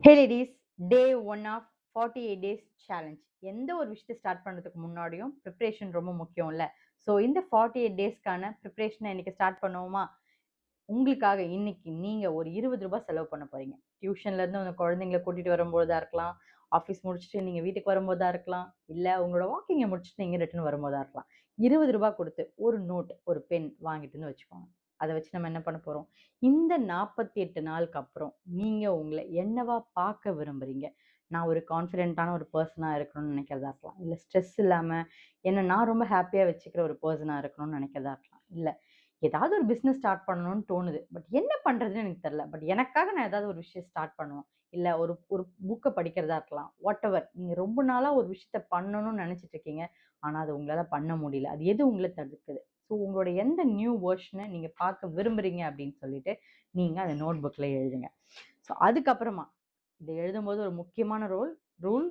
Hey ladies, day 1 of 48 days challenge. எந்த ஒரு விஷயத்தை ஸ்டார்ட் பண்ணுறதுக்கு முன்னாடியும் ப்ரிப்ரேஷன் ரொம்ப முக்கியம்ல. ஸோ இந்த 48 டேஸ்க்கான ப்ரிப்ரேஷனை இன்னைக்கு ஸ்டார்ட் பண்ணுவோமா? உங்களுக்காக இன்னைக்கு நீங்கள் ஒரு ₹20 செலவு பண்ண போகிறீங்க. டியூஷன்லேருந்து உங்கள் குழந்தைங்கள கூட்டிகிட்டு வரும்போதா இருக்கலாம், ஆஃபீஸ் முடிச்சுட்டு நீங்கள் வீட்டுக்கு வரும்போதா இருக்கலாம், இல்லை உங்களோட வாக்கிங்கை முடிச்சுட்டு நீங்கள் ரிட்டர்ன் வரும்போதா இருக்கலாம். ₹20 கொடுத்து ஒரு நோட், ஒரு பென் வாங்கிட்டு வந்து வச்சுக்கோங்க. அதை வச்சு நம்ம என்ன பண்ண போகிறோம்? இந்த 48 நாளுக்கு அப்புறம் நீங்கள் உங்களை என்னவா பார்க்க விரும்புகிறீங்க? நான் ஒரு கான்ஃபிடென்ட்டான ஒரு பர்சனாக இருக்கணும்னு நினைக்கிறதா இருக்கலாம், இல்லை ஸ்ட்ரெஸ் இல்லாமல் என்ன நான் ரொம்ப ஹாப்பியாக வச்சுக்கிற ஒரு பர்சனாக இருக்கணும்னு நினைக்கிறதா இருக்கலாம், இல்லை ஏதாவது ஒரு பிஸ்னஸ் ஸ்டார்ட் பண்ணணும்னு தோணுது, பட் என்ன பண்ணுறதுன்னு எனக்கு தெரில, பட் எனக்காக நான் ஏதாவது ஒரு விஷயம் ஸ்டார்ட் பண்ணுவோம், இல்லை ஒரு ஒரு புக்கை படிக்கிறதா இருக்கலாம். வாட் எவர், நீங்கள் ரொம்ப நாளாக ஒரு விஷயத்த பண்ணணும்னு நினச்சிட்டு இருக்கீங்க, ஆனால் அது உங்களால் பண்ண முடியல. அது எது உங்களை தடுக்குது? ஸோ உங்களோட எந்த நியூ வெர்ஷனை நீங்கள் பார்க்க விரும்புகிறீங்க அப்படின்னு சொல்லிட்டு நீங்கள் அந்த நோட் புக்கில் எழுதுங்க. ஸோ அதுக்கப்புறமா இதை எழுதும்போது ஒரு முக்கியமான ரூல்,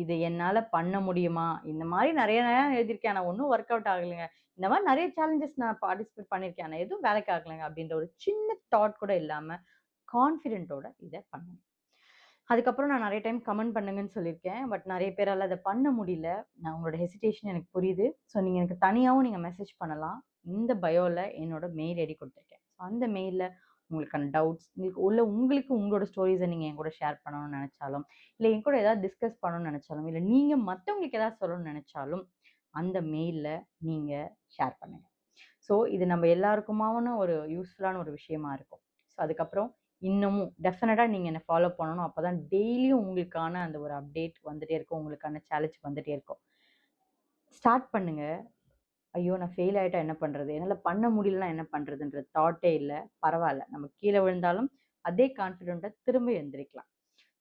இது என்னால் பண்ண முடியுமா? இந்த மாதிரி நிறைய நேரம் எழுதியிருக்கேன், ஆனால் ஒன்றும் ஒர்க் அவுட் ஆகலைங்க. இந்த மாதிரி நிறைய சேலஞ்சஸ் நான் பார்ட்டிசிபேட் பண்ணியிருக்கேன், ஆனால் எதுவும் வேலைக்கு ஆகலைங்க அப்படின்ற ஒரு சின்ன தாட் கூட இல்லாமல் கான்ஃபிடென்ட்டோட இதை பண்ணுங்க. அதுக்கப்புறம் நான் நிறைய டைம் கமெண்ட் பண்ணுங்கன்னு சொல்லியிருக்கேன், பட் நிறைய பேரால் அதை பண்ண முடியல. நான் உங்களோட ஹெசிடேஷன் எனக்கு புரியுது. ஸோ நீங்கள் எனக்கு தனியாகவும் நீங்கள் மெசேஜ் பண்ணலாம். இந்த பயோவில் என்னோட மெயில் ஐடி கொடுத்துருக்கேன். ஸோ அந்த மெயிலில் உங்களுக்கான டவுட்ஸ், உங்களுக்கு உங்களோட ஸ்டோரிஸை நீங்கள் என் கூட ஷேர் பண்ணணும்னு நினச்சாலும், இல்லை என் கூட ஏதாவது டிஸ்கஸ் பண்ணணும்னு நினச்சாலும், இல்லை நீங்கள் மற்றவங்களுக்கு ஏதாவது சொல்லணும்னு நினச்சாலும் அந்த மெயிலில் நீங்கள் ஷேர் பண்ணுங்கள். ஸோ இது நம்ம எல்லாருக்குமான ஒரு யூஸ்ஃபுல்லான ஒரு விஷயமா இருக்கும். ஸோ அதுக்கப்புறம் இன்னமும் டெஃபினட்டாக நீங்கள் என்னை ஃபாலோ பண்ணணும். அப்போ தான் டெய்லியும் உங்களுக்கான அந்த ஒரு அப்டேட் வந்துகிட்டே இருக்கும், உங்களுக்கான சேலஞ்ச் வந்துகிட்டே இருக்கும். ஸ்டார்ட் பண்ணுங்க. ஐயோ நான் ஃபெயில் ஆகிட்டா என்ன பண்ணுறது, என்னால் பண்ண முடியலன்னா என்ன பண்ணுறதுன்ற தாட்டே இல்லை. பரவாயில்ல, நம்ம கீழே விழுந்தாலும் அதே கான்ஃபிடென்ட்டாக திரும்ப எழுந்திரிக்கலாம்.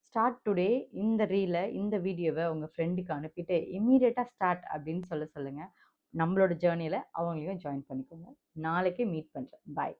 Start today. இந்த இந்த வீடியோவை உங்கள் ஃப்ரெண்டுக்கு அனுப்பிட்டு இம்மீடியட்டாக ஸ்டார்ட் அப்படின்னு சொல்லுங்கள். நம்மளோட ஜேர்னியில் அவங்களையும் ஜாயின் பண்ணிக்கோங்க. நாளைக்கே மீட் பண்ணுறேன். பாய்.